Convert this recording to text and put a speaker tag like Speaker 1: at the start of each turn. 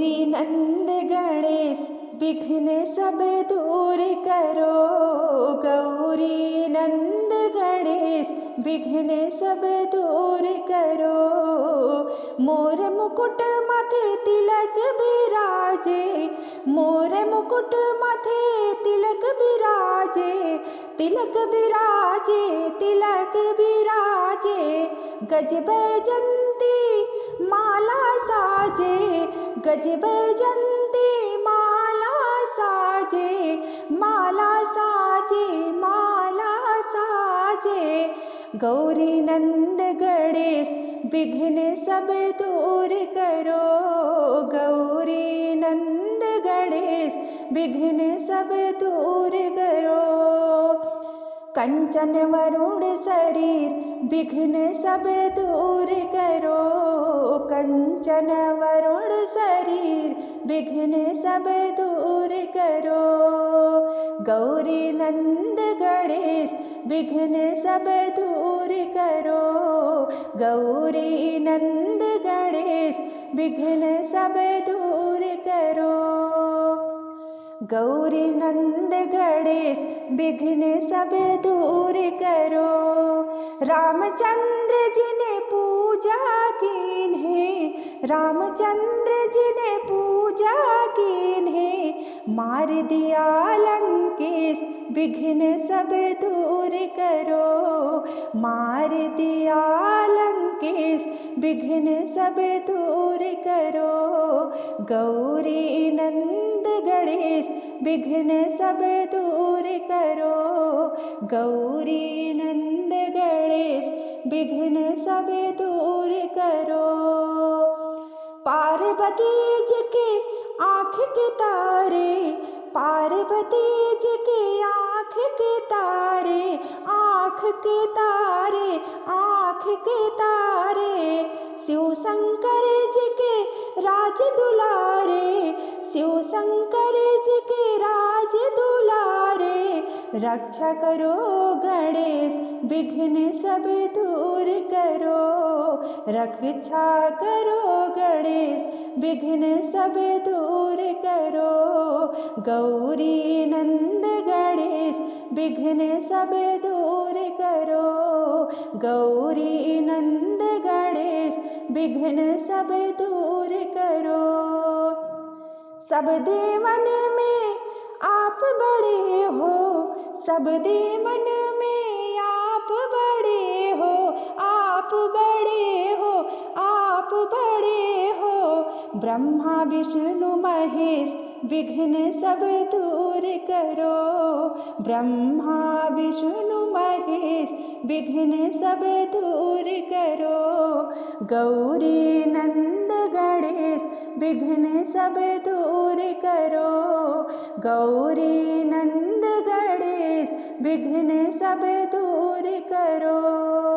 Speaker 1: गौरी नंद गणेश विघ्न सब दूर करो। गौरी नंद गणेश विघ्न सब दूर करो। मोर मुकुट माथे तिलक बिराजे, मोर मुकुट माथे तिलक बिराजे, तिलक बिराजे, तिलक बिराजे। गज बैजंती माला साजे, गज बैजंती माला साजे, माला साजे, माला साजे। गौरी नंद गणेश विघ्न सब दूर करो। गौरी नंद गणेश विघ्न सब दूर करो। कंचन वरुण शरीर विघ्न सब दूर करो। कंचन वरुण शरीर विघ्न सब दूर करो। गौरी नंद गणेश विघ्न सब दूर करो। गौरी नंद गणेश विघ्न सब दूर करो। गौरी नंद गणेश विघ्न सब दूर करो। रामचंद्र जी ने पूजा कीन्हे, रामचंद्र जी ने पूजा कीन्हे। मार दिया लंकेश विघ्न सब दूर करो। मार दिया लंकेश विघ्न सब दूर करो। गौरी नंद गणेश विघ्न सब दूर करो। गौरी नंद गणेश विघ्न सब दूर करो। पार्वती जी के आँख के तारे, पार्वती जी के आँख के तारे, आँख के तारे, आँख के तारे। शिव शंकर जी के राज दुलारे, शिव शंकर जी के राज दुलारे। रक्षा करो गणेश विघ्न सब दूर करो। रक्षा करो गणेश विघ्न सब दूर करो। गौरी नंद गणेश विघ्न सब दूर करो। गौरी नंद गणेश विघ्न सब दूर करो। सब देवन में आप बड़े हो, सब देवन में आप बड़े हो, आप बड़े हो, आप बड़े हो। ब्रह्मा विष्णु महेश विघ्न सब दूर करो। ब्रह्मा विष्णु महेश विघ्न सब दूर करो। गौरी नंद गणेश विघ्न सब दूर करो। गौरी नंद गणेश विघ्न सब दूर करो।